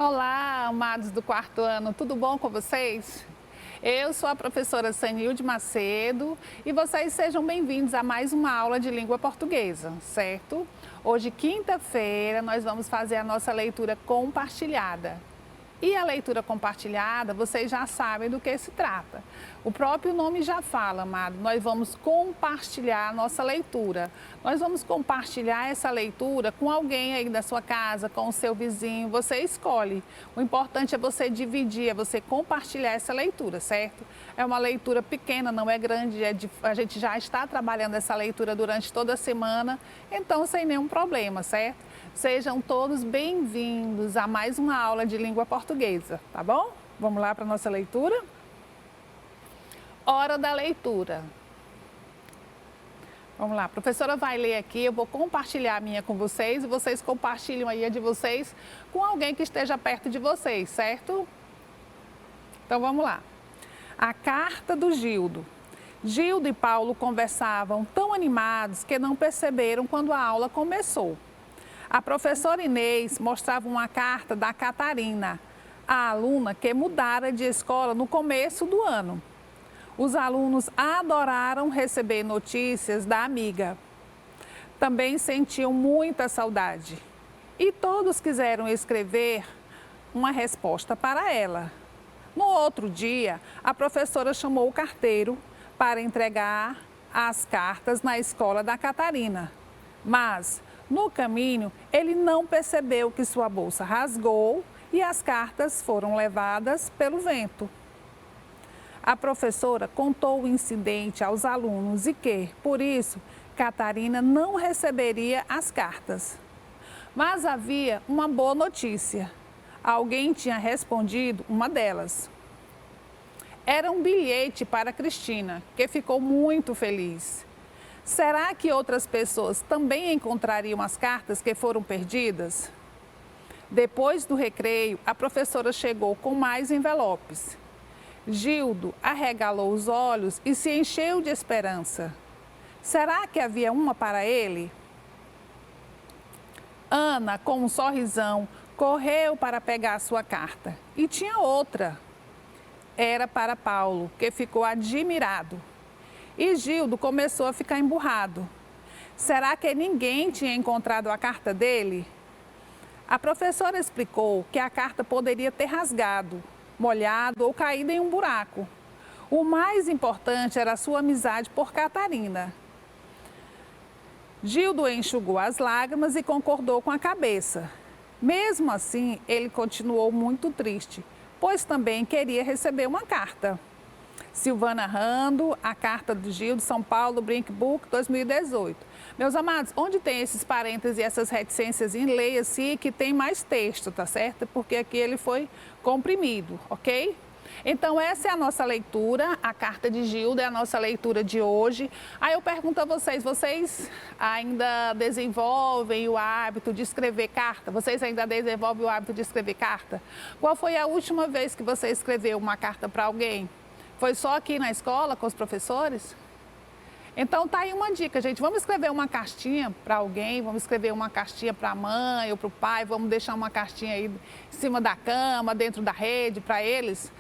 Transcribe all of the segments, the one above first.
Olá, amados do quarto ano, tudo bom com vocês? Eu sou a professora Sanilde Macedo e vocês sejam bem-vindos a mais uma aula de língua portuguesa, certo? Hoje, quinta-feira, nós vamos fazer a nossa leitura compartilhada. E a leitura compartilhada, vocês já sabem do que se trata. O próprio nome já fala, amado, nós vamos compartilhar a nossa leitura. Nós vamos compartilhar essa leitura com alguém aí da sua casa, com o seu vizinho, você escolhe. O importante é você dividir, é você compartilhar essa leitura, certo? É uma leitura pequena, não é grande, a gente já está trabalhando essa leitura durante toda a semana, então sem nenhum problema, certo? Sejam todos bem-vindos a mais uma aula de língua portuguesa, tá bom? Vamos lá para a nossa leitura? Hora da leitura. Vamos lá, a professora vai ler aqui, eu vou compartilhar a minha com vocês e vocês compartilham aí a de vocês com alguém que esteja perto de vocês, certo? Então vamos lá. A carta do Gildo. Gildo e Paulo conversavam tão animados que não perceberam quando a aula começou. A professora Inês mostrava uma carta da Catarina, a aluna que mudara de escola no começo do ano. Os alunos adoraram receber notícias da amiga. Também sentiam muita saudade e todos quiseram escrever uma resposta para ela. No outro dia, a professora chamou o carteiro para entregar as cartas na escola da Catarina, mas no caminho, ele não percebeu que sua bolsa rasgou e as cartas foram levadas pelo vento. A professora contou o incidente aos alunos e que, por isso, Catarina não receberia as cartas. Mas havia uma boa notícia. Alguém tinha respondido uma delas. Era um bilhete para Cristina, que ficou muito feliz. Será que outras pessoas também encontrariam as cartas que foram perdidas? Depois do recreio, a professora chegou com mais envelopes. Gildo arregalou os olhos e se encheu de esperança. Será que havia uma para ele? Ana, com um sorrisão, correu para pegar sua carta. E tinha outra. Era para Paulo, que ficou admirado. E Gildo começou a ficar emburrado. Será que ninguém tinha encontrado a carta dele? A professora explicou que a carta poderia ter rasgado, molhado ou caído em um buraco. O mais importante era a sua amizade por Catarina. Gildo enxugou as lágrimas e concordou com a cabeça. Mesmo assim, ele continuou muito triste, pois também queria receber uma carta. Silvana Rando, a carta do Gildo, São Paulo, Brink Book, 2018. Meus amados, onde tem esses parênteses e essas reticências, leia-se que tem mais texto, tá certo? Porque aqui ele foi comprimido, ok? Então, essa é a nossa leitura, a carta de Gildo é a nossa leitura de hoje. Aí eu pergunto a vocês, vocês ainda desenvolvem o hábito de escrever carta? Vocês ainda desenvolvem o hábito de escrever carta? Qual foi a última vez que você escreveu uma carta para alguém? Foi só aqui na escola com os professores? Então tá aí uma dica, gente. Vamos escrever uma cartinha para alguém, vamos escrever uma cartinha para a mãe ou para o pai, vamos deixar uma cartinha aí em cima da cama, dentro da rede, para eles,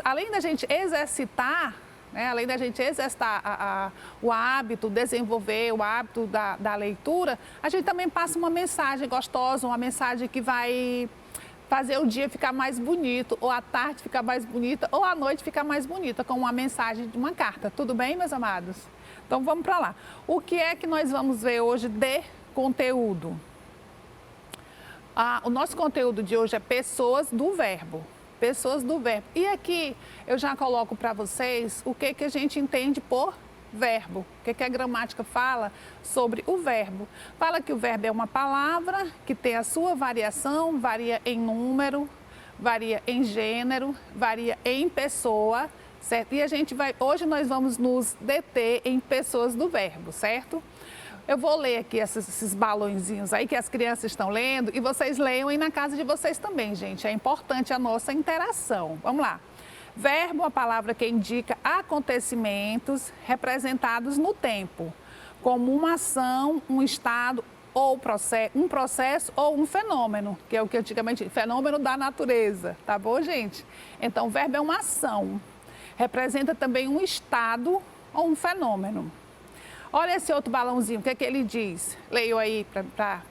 além da gente exercitar, né, além da gente exercitar o hábito, desenvolver o hábito da leitura, a gente também passa uma mensagem gostosa, uma mensagem que vai fazer o dia ficar mais bonito, ou a tarde ficar mais bonita, ou a noite ficar mais bonita, com uma mensagem de uma carta. Tudo bem, meus amados? Então vamos para lá. O que é que nós vamos ver hoje de conteúdo? O nosso conteúdo de hoje é pessoas do verbo. Pessoas do verbo. E aqui eu já coloco para vocês o que a gente entende por verbo. O que a gramática fala sobre o verbo? Fala que o verbo é uma palavra que tem a sua variação, varia em número, varia em gênero, varia em pessoa, certo? E hoje nós vamos nos deter em pessoas do verbo, certo? Eu vou ler aqui esses balõezinhos aí que as crianças estão lendo e vocês leiam aí na casa de vocês também, gente. É importante a nossa interação. Vamos lá. Verbo, a palavra que indica acontecimentos representados no tempo, como uma ação, um estado ou um processo ou um fenômeno, que é o que antigamente, fenômeno da natureza, tá bom, gente? Então, o verbo é uma ação, representa também um estado ou um fenômeno. Olha esse outro balãozinho, o que é que ele diz? Leio aí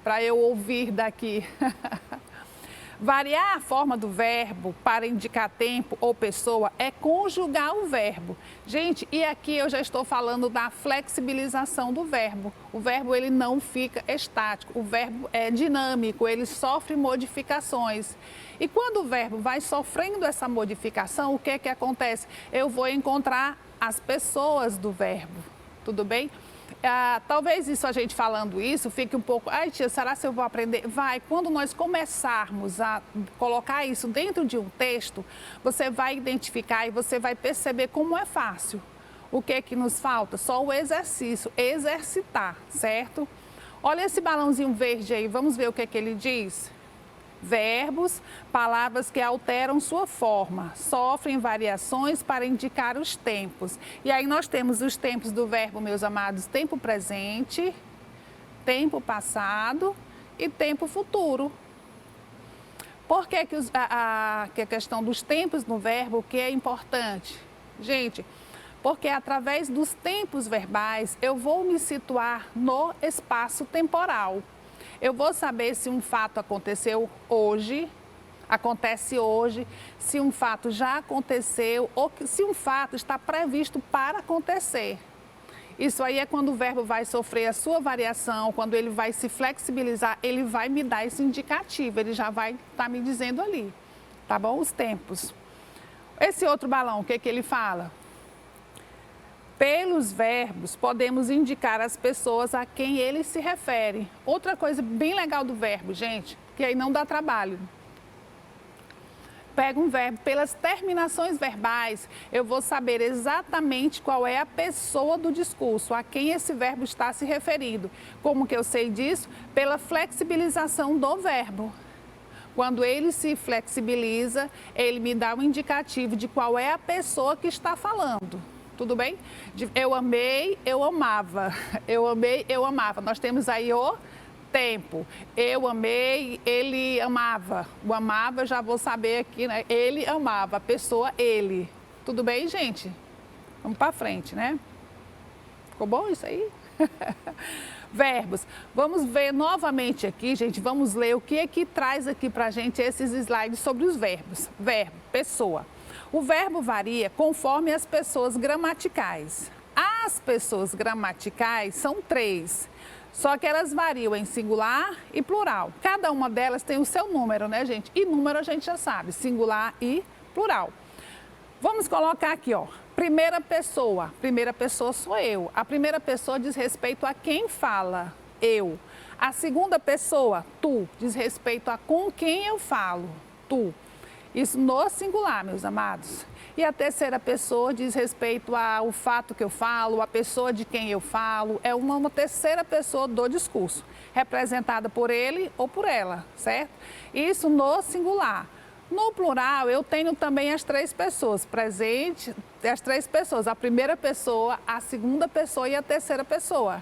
para eu ouvir daqui. Variar a forma do verbo para indicar tempo ou pessoa é conjugar o verbo. Gente, e aqui eu já estou falando da flexibilização do verbo. O verbo ele não fica estático, o verbo é dinâmico, ele sofre modificações. E quando o verbo vai sofrendo essa modificação, o que é que acontece? Eu vou encontrar as pessoas do verbo, tudo bem? Talvez isso, a gente falando isso, fique um pouco, ai tia, será que eu vou aprender? Vai, quando nós começarmos a colocar isso dentro de um texto, você vai identificar e você vai perceber como é fácil. O que é que nos falta? Só o exercício, exercitar, certo? Olha esse balãozinho verde aí, vamos ver o que é que ele diz? Verbos, palavras que alteram sua forma, sofrem variações para indicar os tempos. E aí nós temos os tempos do verbo, meus amados, tempo presente, tempo passado e tempo futuro. Por que que a questão dos tempos no verbo que é importante? Gente, porque através dos tempos verbais eu vou me situar no espaço temporal. Eu vou saber se um fato aconteceu hoje, acontece hoje, se um fato já aconteceu ou se um fato está previsto para acontecer. Isso aí é quando o verbo vai sofrer a sua variação, quando ele vai se flexibilizar, ele vai me dar esse indicativo, ele já vai estar me dizendo ali, tá bom? Os tempos. Esse outro balão, o que que ele fala? Pelos verbos, podemos indicar as pessoas a quem ele se refere. Outra coisa bem legal do verbo, gente, que aí não dá trabalho. Pega um verbo, pelas terminações verbais, eu vou saber exatamente qual é a pessoa do discurso, a quem esse verbo está se referindo. Como que eu sei disso? Pela flexibilização do verbo. Quando ele se flexibiliza, ele me dá um indicativo de qual é a pessoa que está falando. Tudo bem? Eu amei, eu amava. Eu amei, eu amava. Nós temos aí o tempo. Eu amei, ele amava. O amava, já vou saber aqui, né? Ele amava. A pessoa, ele. Tudo bem, gente? Vamos para frente, né? Ficou bom isso aí? Verbos. Vamos ver novamente aqui, gente. Vamos ler o que é que traz aqui para a gente esses slides sobre os verbos. Verbo, pessoa. O verbo varia conforme as pessoas gramaticais. As pessoas gramaticais são 3, só que elas variam em singular e plural. Cada uma delas tem o seu número, né, gente? E número a gente já sabe, singular e plural. Vamos colocar aqui, ó, primeira pessoa. Primeira pessoa sou eu. A primeira pessoa diz respeito a quem fala, eu. A segunda pessoa, tu, diz respeito a com quem eu falo, tu. Isso no singular, meus amados. E a terceira pessoa diz respeito ao fato que eu falo, a pessoa de quem eu falo. É uma terceira pessoa do discurso, representada por ele ou por ela, certo? Isso no singular. No plural, eu tenho também as 3 pessoas presentes, as 3 pessoas. A primeira pessoa, a segunda pessoa e a terceira pessoa.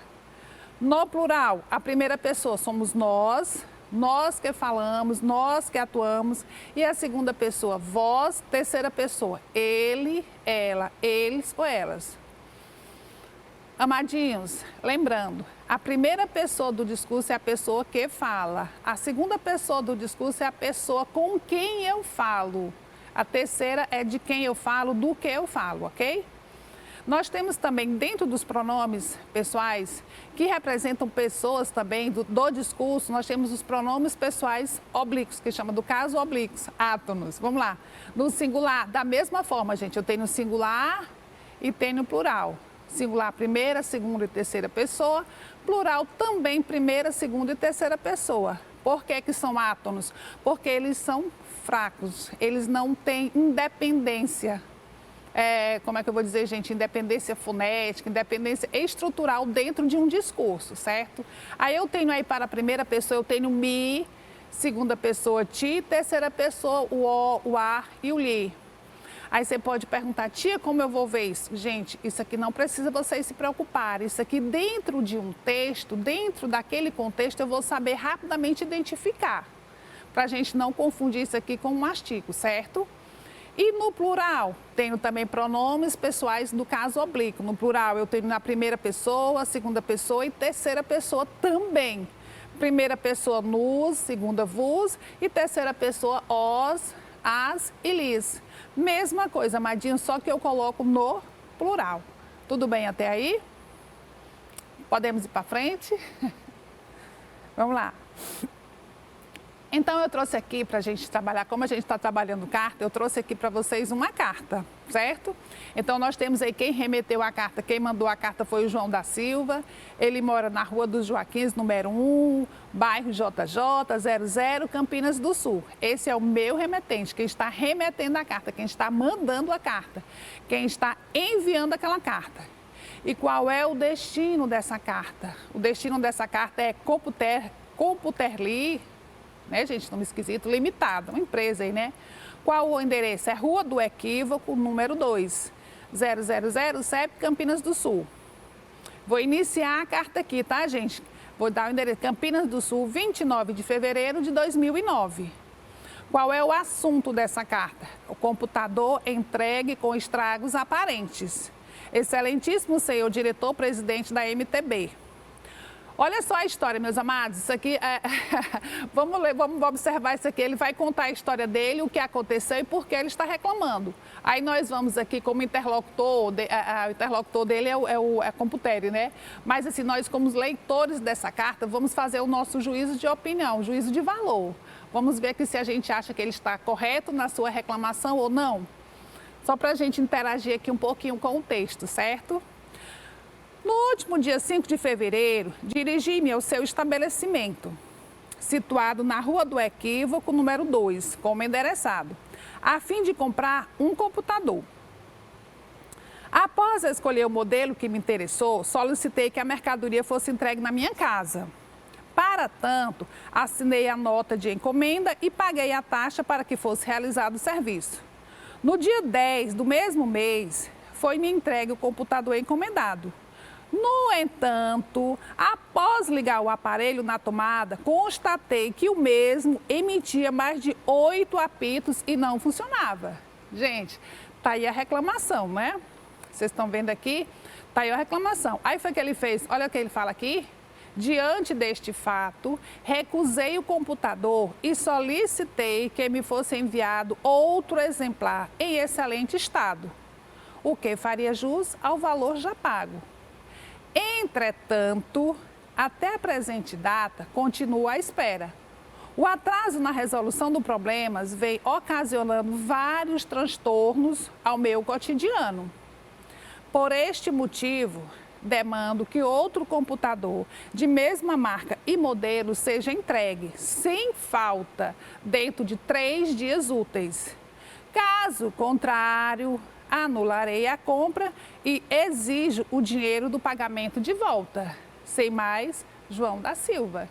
No plural, a primeira pessoa somos nós que falamos, nós que atuamos, e a segunda pessoa, vós, terceira pessoa, ele, ela, eles ou elas. Amadinhos, lembrando, a primeira pessoa do discurso é a pessoa que fala, a segunda pessoa do discurso é a pessoa com quem eu falo, a terceira é de quem eu falo, do que eu falo, ok? Nós temos também, dentro dos pronomes pessoais, que representam pessoas também do discurso, nós temos os pronomes pessoais oblíquos, que chama do caso oblíquos, átonos. Vamos lá. No singular, da mesma forma, gente, eu tenho singular e tenho plural. Singular, primeira, segunda e terceira pessoa. Plural, também primeira, segunda e terceira pessoa. Por que que são átonos? Porque eles são fracos, eles não têm independência. Como é que eu vou dizer, gente, independência fonética, independência estrutural dentro de um discurso, certo? Aí eu tenho aí para a primeira pessoa, eu tenho me, segunda pessoa ti, terceira pessoa o o, a e o lhe. Aí você pode perguntar, tia, como eu vou ver isso? Gente, isso aqui não precisa vocês se preocuparem. Isso aqui dentro de um texto, dentro daquele contexto, eu vou saber rapidamente identificar. Para a gente não confundir isso aqui com um mastigo, certo? E no plural, tenho também pronomes pessoais do caso oblíquo. No plural, eu tenho na primeira pessoa, segunda pessoa e terceira pessoa também. Primeira pessoa nos, segunda vos e terceira pessoa os, as e lis. Mesma coisa, amadinho, só que eu coloco no plural. Tudo bem até aí? Podemos ir para frente? Vamos lá. Então, eu trouxe aqui para a gente trabalhar, como a gente está trabalhando carta, eu trouxe aqui para vocês uma carta, certo? Então, nós temos aí quem remeteu a carta, quem mandou a carta foi o João da Silva. Ele mora na Rua dos Joaquins, número 1, bairro JJ, 00, Campinas do Sul. Esse é o meu remetente, quem está remetendo a carta, quem está mandando a carta, quem está enviando aquela carta. E qual é o destino dessa carta? O destino dessa carta é Computerli, né, gente, nome esquisito, limitado, uma empresa aí, né? Qual o endereço? É Rua do Equívoco, número 2, 000, CEP, Campinas do Sul. Vou iniciar a carta aqui, tá, gente? Vou dar o endereço, Campinas do Sul, 29 de fevereiro de 2009. Qual é o assunto dessa carta? O computador entregue com estragos aparentes. Excelentíssimo senhor diretor-presidente da MTB. Olha só a história, meus amados, isso aqui, vamos observar isso aqui, ele vai contar a história dele, o que aconteceu e por que ele está reclamando. Aí nós vamos aqui como interlocutor, o interlocutor dele é Computerli, né? Mas assim, nós como leitores dessa carta, vamos fazer o nosso juízo de opinião, juízo de valor. Vamos ver aqui se a gente acha que ele está correto na sua reclamação ou não. Só para a gente interagir aqui um pouquinho com o texto, certo? No último dia 5 de fevereiro, dirigi-me ao seu estabelecimento, situado na Rua do Equívoco, número 2, como endereçado, a fim de comprar um computador. Após escolher o modelo que me interessou, solicitei que a mercadoria fosse entregue na minha casa. Para tanto, assinei a nota de encomenda e paguei a taxa para que fosse realizado o serviço. No dia 10 do mesmo mês, foi-me entregue o computador encomendado. No entanto, após ligar o aparelho na tomada, constatei que o mesmo emitia mais de 8 apitos e não funcionava. Gente, tá aí a reclamação, né? Vocês estão vendo aqui? Tá aí a reclamação. Aí foi que ele fez, olha o que ele fala aqui. Diante deste fato, recusei o computador e solicitei que me fosse enviado outro exemplar em excelente estado, o que faria jus ao valor já pago. Entretanto, até a presente data, continuo à espera. O atraso na resolução do problema vem ocasionando vários transtornos ao meu cotidiano. Por este motivo, demando que outro computador de mesma marca e modelo seja entregue, sem falta, dentro de 3 dias úteis. Caso contrário, anularei a compra e exijo o dinheiro do pagamento de volta. Sem mais, João da Silva.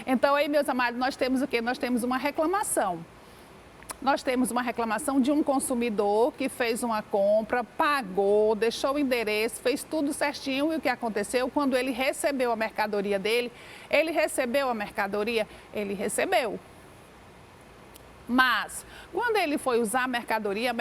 Então aí, meus amados, nós temos o quê? Nós temos uma reclamação. Nós temos uma reclamação de um consumidor que fez uma compra, pagou, deixou o endereço, fez tudo certinho. E o que aconteceu? Quando ele recebeu a mercadoria dele, ele recebeu a mercadoria? Ele recebeu. Mas, quando ele foi usar a mercadoria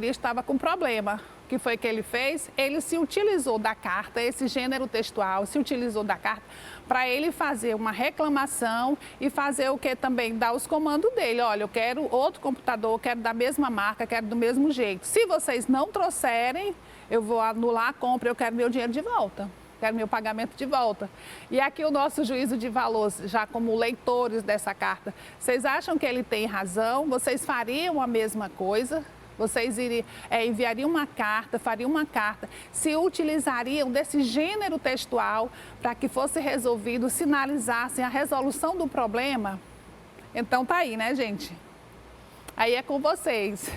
estava com problema. O que foi que ele fez? Ele se utilizou da carta, esse gênero textual, se utilizou da carta para ele fazer uma reclamação e fazer o que também? Dar os comandos dele. Olha, eu quero outro computador, quero da mesma marca, quero do mesmo jeito. Se vocês não trouxerem, eu vou anular a compra, eu quero meu dinheiro de volta. Quero meu pagamento de volta. E aqui o nosso juízo de valor, já como leitores dessa carta. Vocês acham que ele tem razão? Vocês fariam a mesma coisa? Vocês enviariam uma carta, fariam uma carta, se utilizariam desse gênero textual para que fosse resolvido, sinalizassem a resolução do problema? Então tá aí, né, gente? Aí é com vocês.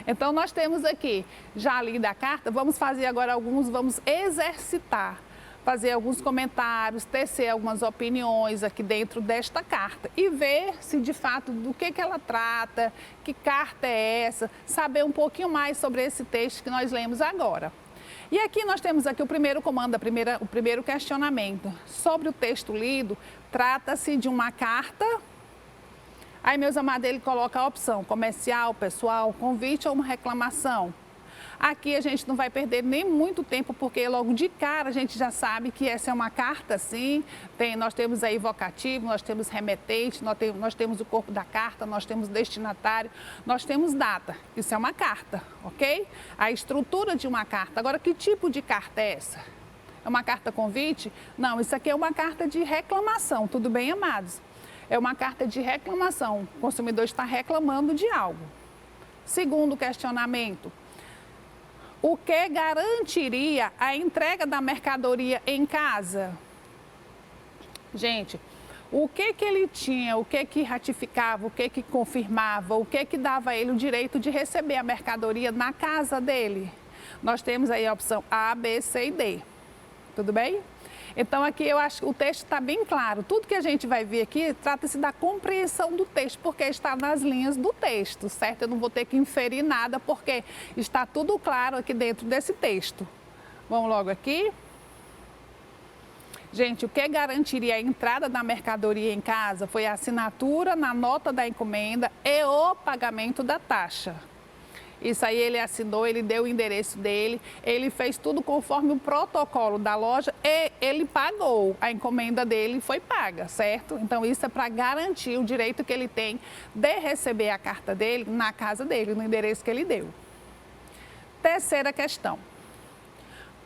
Então, nós temos aqui, já lida a carta, vamos fazer agora vamos exercitar. fazer alguns comentários, tecer algumas opiniões aqui dentro desta carta e ver se de fato do que ela trata, que carta é essa, saber um pouquinho mais sobre esse texto que nós lemos agora. E aqui nós temos aqui o primeiro comando, o primeiro questionamento. Sobre o texto lido, trata-se de uma carta. Aí, meus amados, ele coloca a opção comercial, pessoal, convite ou uma reclamação. Aqui a gente não vai perder nem muito tempo, porque logo de cara a gente já sabe que essa é uma carta, sim. Nós temos aí vocativo, nós temos remetente, nós temos o corpo da carta, nós temos destinatário, nós temos data. Isso é uma carta, ok? A estrutura de uma carta. Agora, que tipo de carta é essa? É uma carta convite? Não, isso aqui é uma carta de reclamação, tudo bem, amados? É uma carta de reclamação. O consumidor está reclamando de algo. Segundo questionamento. O que garantiria a entrega da mercadoria em casa? Gente, o que ele tinha, o que ratificava, o que confirmava, o que dava a ele o direito de receber a mercadoria na casa dele? Nós temos aí a opção A, B, C e D. Tudo bem? Então, aqui eu acho que o texto está bem claro. Tudo que a gente vai ver aqui trata-se da compreensão do texto, porque está nas linhas do texto, certo? Eu não vou ter que inferir nada, porque está tudo claro aqui dentro desse texto. Vamos logo aqui. Gente, o que garantiria a entrada da mercadoria em casa foi a assinatura na nota da encomenda e o pagamento da taxa. Isso aí ele assinou, ele deu o endereço dele, ele fez tudo conforme o protocolo da loja e ele pagou. A encomenda dele foi paga, certo? Então isso é para garantir o direito que ele tem de receber a carta dele na casa dele, no endereço que ele deu. Terceira questão.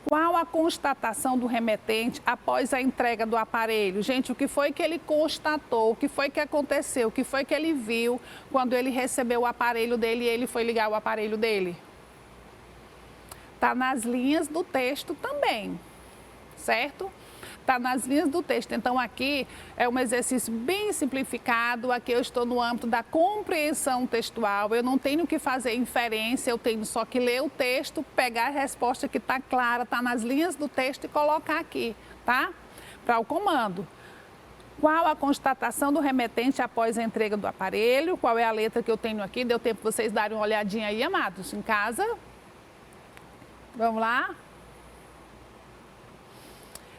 Qual a constatação do remetente após a entrega do aparelho? Gente, o que foi que ele constatou? O que foi que aconteceu? O que foi que ele viu quando ele recebeu o aparelho dele e ele foi ligar o aparelho dele? Está nas linhas do texto também, certo? Está nas linhas do texto. Então, aqui é um exercício bem simplificado. Aqui eu estou no âmbito da compreensão textual. Eu não tenho que fazer inferência, eu tenho só que ler o texto, pegar a resposta que está clara, está nas linhas do texto e colocar aqui, tá? Para o comando. Qual a constatação do remetente após a entrega do aparelho? Qual é a letra que eu tenho aqui? Deu tempo para vocês darem uma olhadinha aí, amados, em casa? Vamos lá?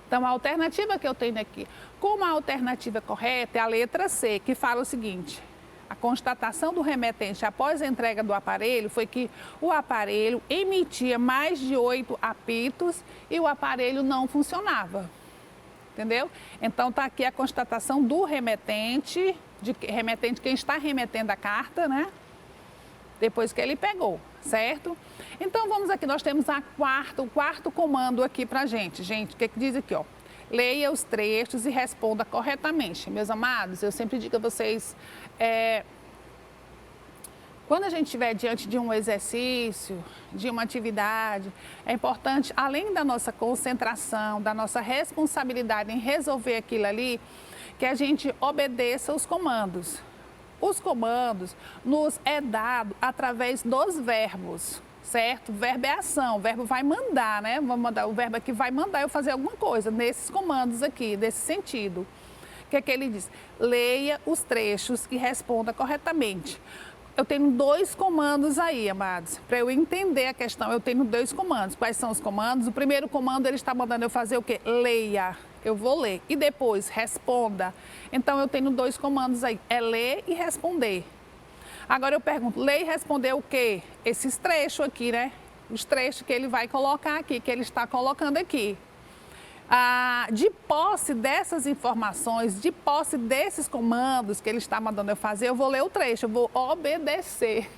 Então, a alternativa que eu tenho aqui, como a alternativa correta é a letra C, que fala o seguinte: a constatação do remetente após a entrega do aparelho foi que o aparelho emitia mais de 8 apitos e o aparelho não funcionava. Entendeu? Então, está aqui a constatação do remetente, quem está remetendo a carta, né? Depois que ele pegou, certo? Então, vamos aqui, nós temos o quarto comando aqui pra gente. Gente, o que diz aqui, ó? Leia os trechos e responda corretamente. Meus amados, eu sempre digo a vocês, quando a gente estiver diante de um exercício, de uma atividade, é importante, além da nossa concentração, da nossa responsabilidade em resolver aquilo ali, que a gente obedeça os comandos. Os comandos nos é dado através dos verbos, certo? Verbo é ação, o verbo vai mandar, né? O verbo aqui vai mandar eu fazer alguma coisa nesses comandos aqui, desse sentido. O que é que ele diz? Leia os trechos e responda corretamente. Eu tenho 2 comandos aí, amados. Para eu entender a questão, eu tenho 2 comandos. Quais são os comandos? O primeiro comando, ele está mandando eu fazer o quê? Leia. Eu vou ler. E depois, responda. Então, eu tenho 2 comandos aí. É ler e responder. Agora, eu pergunto, ler e responder o quê? Esses trechos aqui, né? Os trechos que ele vai colocar aqui, que ele está colocando aqui. De posse dessas informações, de posse desses comandos que ele está mandando eu fazer, eu vou ler o trecho, eu vou obedecer.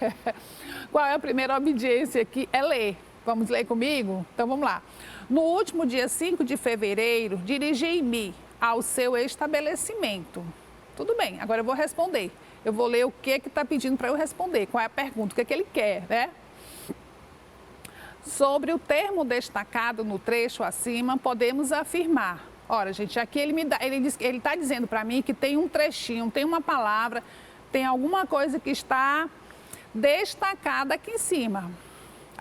Qual é a primeira obediência aqui? É ler. Vamos ler comigo? Então, vamos lá. No último dia 5 de fevereiro, dirigi-me ao seu estabelecimento. Tudo bem, agora eu vou responder. Eu vou ler o que está pedindo para eu responder, qual é a pergunta, o que é que ele quer, né? Sobre o termo destacado no trecho acima, podemos afirmar. Ora, gente, aqui ele está dizendo para mim que tem um trechinho, tem uma palavra, tem alguma coisa que está destacada aqui em cima.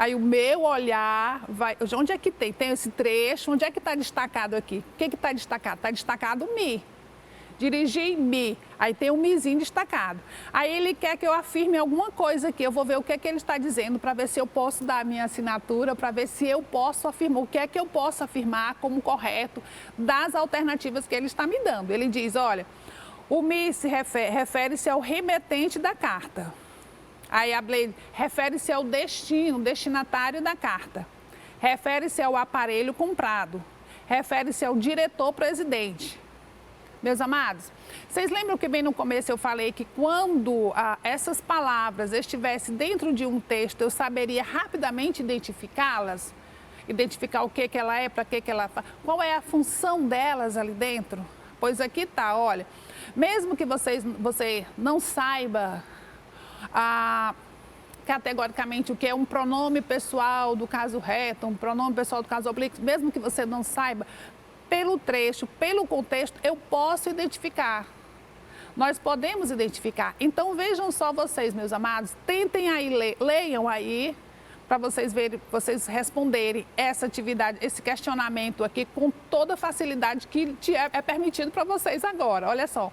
Aí o meu olhar vai... Onde é que tem? Tem esse trecho, onde é que está destacado aqui? O que está destacado? Está destacado o me. Dirigir-me. Aí tem um mezinho destacado. Aí ele quer que eu afirme alguma coisa aqui. Eu vou ver o que é que ele está dizendo para ver se eu posso dar a minha assinatura, para ver se eu posso afirmar, o que é que eu posso afirmar como correto das alternativas que ele está me dando. Ele diz, olha, o me se refere-se ao remetente da carta. Aí a Blade refere-se ao destino, destinatário da carta. Refere-se ao aparelho comprado. Refere-se ao diretor-presidente. Meus amados, vocês lembram que bem no começo eu falei que quando essas palavras estivessem dentro de um texto, eu saberia rapidamente identificá-las? Identificar o que ela é, para que ela faz, qual é a função delas ali dentro? Pois aqui tá, olha, mesmo que você não saiba categoricamente o que é um pronome pessoal do caso reto, um pronome pessoal do caso oblíquo, mesmo que você não saiba, pelo trecho, pelo contexto, eu posso identificar. Nós podemos identificar. Então, vejam só vocês, meus amados, tentem aí, leiam aí, para vocês verem, vocês responderem essa atividade, esse questionamento aqui com toda a facilidade que é permitido para vocês agora. Olha só,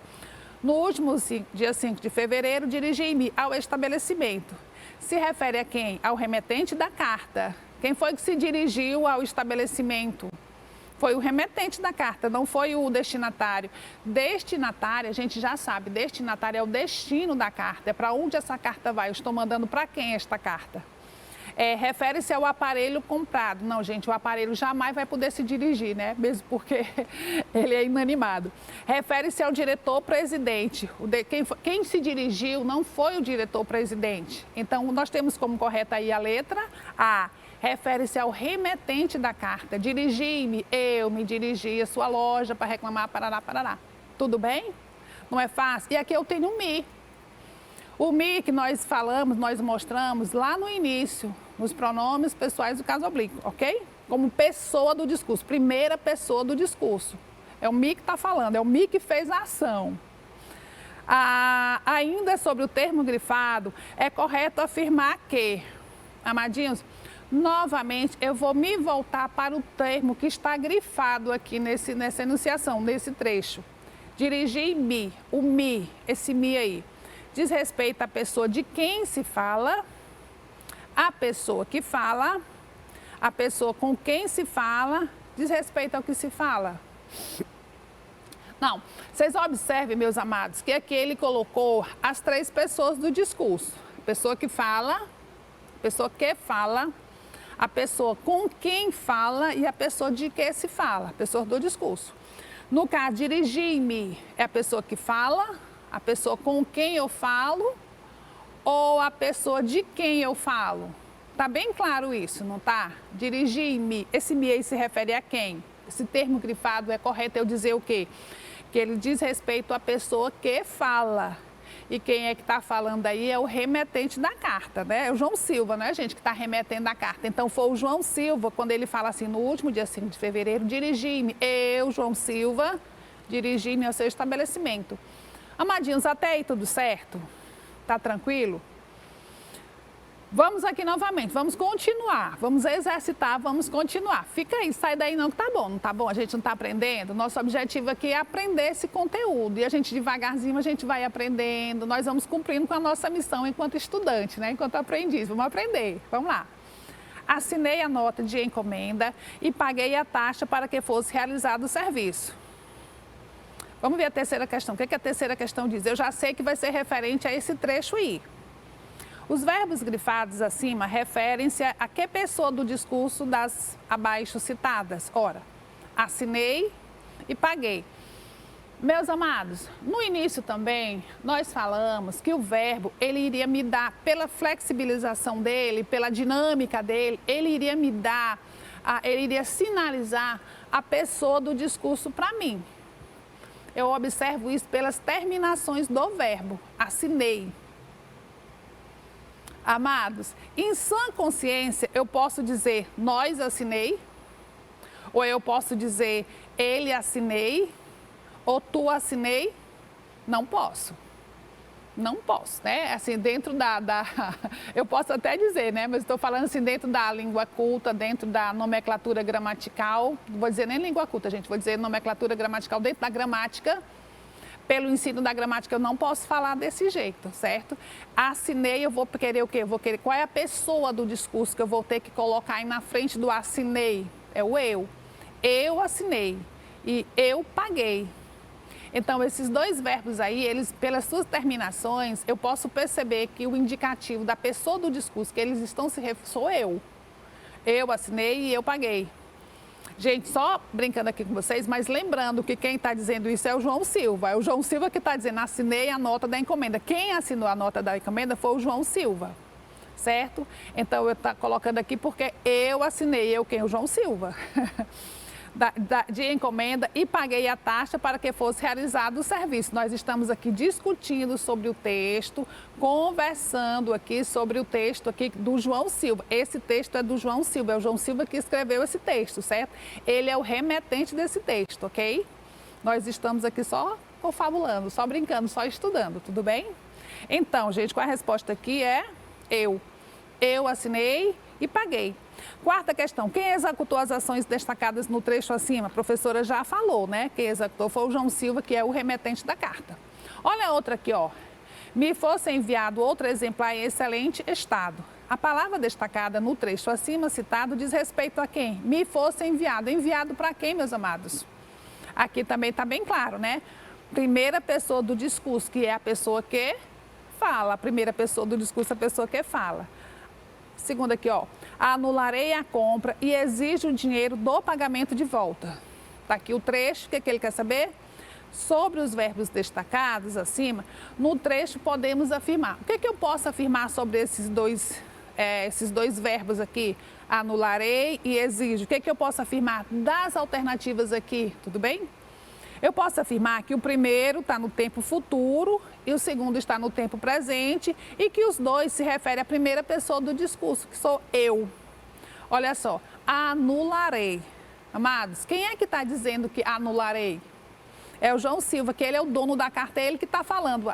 no último dia 5 de fevereiro, dirigi-me ao estabelecimento. Se refere a quem? Ao remetente da carta. Quem foi que se dirigiu ao estabelecimento? Foi o remetente da carta, não foi o destinatário. Destinatário, a gente já sabe, destinatário é o destino da carta, é para onde essa carta vai. Eu estou mandando para quem esta carta? Refere-se ao aparelho comprado. Não, gente, o aparelho jamais vai poder se dirigir, né? Mesmo porque ele é inanimado. Refere-se ao diretor-presidente. Quem se dirigiu não foi o diretor-presidente. Então, nós temos como correta aí a letra A. Refere-se ao remetente da carta. Dirigi-me, eu me dirigi à sua loja para reclamar, parará, parará. Tudo bem? Não é fácil? E aqui eu tenho o me. O me que nós falamos, nós mostramos lá no início, nos pronomes pessoais do caso oblíquo, ok? Como pessoa do discurso, primeira pessoa do discurso. É o me que está falando, é o me que fez a ação. Ainda sobre o termo grifado, é correto afirmar que, amadinhos, novamente, eu vou me voltar para o termo que está grifado aqui nessa enunciação, nesse trecho. Dirigir-me, o me, esse me aí, diz respeito à pessoa de quem se fala, a pessoa que fala, a pessoa com quem se fala, diz respeito ao que se fala. Não, vocês observem, meus amados, que aqui ele colocou as três pessoas do discurso. A pessoa que fala, a pessoa que fala, a pessoa com quem fala e a pessoa de que se fala, a pessoa do discurso. No caso, dirigir-me é a pessoa que fala, a pessoa com quem eu falo ou a pessoa de quem eu falo. Tá bem claro isso, não tá? Dirigir-me, esse me aí se refere a quem? Esse termo grifado é correto eu dizer o quê? Que ele diz respeito à pessoa que fala. E quem é que está falando aí é o remetente da carta, né? É o João Silva, né, gente, que está remetendo a carta. Então, foi o João Silva, quando ele fala assim, no último dia 5 de fevereiro, dirigi-me. Eu, João Silva, dirigi-me ao seu estabelecimento. Amadinhos, até aí tudo certo? Tá tranquilo? Vamos aqui novamente, vamos continuar, vamos exercitar, vamos continuar. Fica aí, sai daí não que tá bom, não tá bom? A gente não tá aprendendo? Nosso objetivo aqui é aprender esse conteúdo e a gente devagarzinho a gente vai aprendendo, nós vamos cumprindo com a nossa missão enquanto estudante, né? Enquanto aprendiz, vamos aprender, vamos lá. Assinei a nota de encomenda e paguei a taxa para que fosse realizado o serviço. Vamos ver a terceira questão, o que a terceira questão diz? Eu já sei que vai ser referente a esse trecho aí. Os verbos grifados acima referem-se a que pessoa do discurso das abaixo citadas? Ora, assinei e paguei. Meus amados, no início também nós falamos que o verbo, ele iria me dar, pela flexibilização dele, pela dinâmica dele, ele iria me dar, ele iria sinalizar a pessoa do discurso para mim. Eu observo isso pelas terminações do verbo, assinei. Amados, em sã consciência, eu posso dizer nós assinei, ou eu posso dizer ele assinei, ou tu assinei, não posso. Não posso, né? Assim, dentro eu posso até dizer, né? Mas estou falando assim, dentro da língua culta, dentro da nomenclatura gramatical, não vou dizer nem língua culta, gente, vou dizer nomenclatura gramatical, dentro da gramática, pelo ensino da gramática, eu não posso falar desse jeito, certo? Assinei, eu vou querer o quê? Eu vou querer qual é a pessoa do discurso que eu vou ter que colocar aí na frente do assinei? É o eu. Eu assinei e eu paguei. Então, esses dois verbos aí, eles, pelas suas terminações, eu posso perceber que o indicativo da pessoa do discurso que eles estão se referindo sou eu. Eu assinei e eu paguei. Gente, só brincando aqui com vocês, mas lembrando que quem está dizendo isso é o João Silva. É o João Silva que está dizendo, assinei a nota da encomenda. Quem assinou a nota da encomenda foi o João Silva, certo? Então, eu estou colocando aqui porque eu assinei, eu quem? O João Silva. De encomenda e paguei a taxa para que fosse realizado o serviço. Nós estamos aqui discutindo sobre o texto, conversando aqui sobre o texto aqui do João Silva. Esse texto é do João Silva, é o João Silva que escreveu esse texto, certo? Ele é o remetente desse texto, ok? Nós estamos aqui só confabulando, só brincando, só estudando, tudo bem? Então, gente, qual a resposta aqui é eu. Eu assinei e paguei. Quarta questão, quem executou as ações destacadas no trecho acima? A professora já falou, né? Quem executou foi o João Silva, que é o remetente da carta. Olha a outra aqui, ó. Me fosse enviado outro exemplar em excelente estado. A palavra destacada no trecho acima citado diz respeito a quem? Me fosse enviado. Enviado para quem, meus amados? Aqui também está bem claro, né? Primeira pessoa do discurso, que é a pessoa que fala. A primeira pessoa do discurso é a pessoa que fala. Segunda aqui, ó. Anularei a compra e exijo o dinheiro do pagamento de volta. Tá aqui o trecho, o que ele quer saber? Sobre os verbos destacados acima, no trecho podemos afirmar. O que eu posso afirmar sobre esses dois verbos aqui? Anularei e exijo. O que eu posso afirmar das alternativas aqui? Tudo bem? Eu posso afirmar que o primeiro está no tempo futuro e o segundo está no tempo presente e que os dois se referem à primeira pessoa do discurso, que sou eu. Olha só, anularei. Amados, quem é que está dizendo que anularei? É o João Silva, que ele é o dono da carta, é ele que está falando.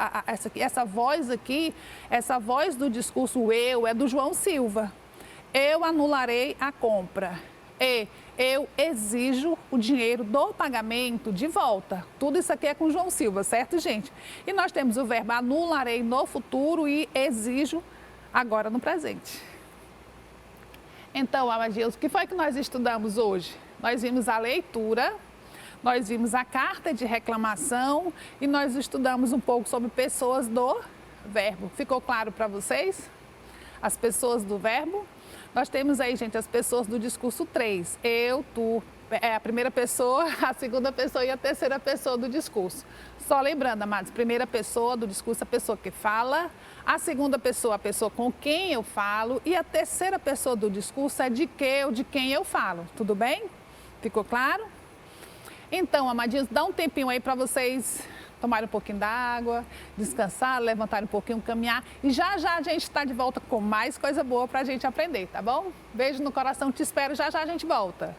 Essa voz aqui, essa voz do discurso o eu, é do João Silva. Eu anularei a compra. E eu exijo o dinheiro do pagamento de volta. Tudo isso aqui é com João Silva, certo, gente? E nós temos o verbo anularei no futuro e exijo agora no presente. Então, Amadias, o que foi que nós estudamos hoje? Nós vimos a leitura, nós vimos a carta de reclamação e nós estudamos um pouco sobre pessoas do verbo. Ficou claro para vocês? As pessoas do verbo? Nós temos aí, gente, as pessoas do discurso 3. Eu, tu, é a primeira pessoa, a segunda pessoa e a terceira pessoa do discurso. Só lembrando, amados, primeira pessoa do discurso, a pessoa que fala. A segunda pessoa, a pessoa com quem eu falo. E a terceira pessoa do discurso é de que ou de quem eu falo. Tudo bem? Ficou claro? Então, amadinhos, dá um tempinho aí para vocês tomarem um pouquinho d'água, descansar, levantar um pouquinho, caminhar. E já já a gente está de volta com mais coisa boa para a gente aprender, tá bom? Beijo no coração, te espero, já já a gente volta.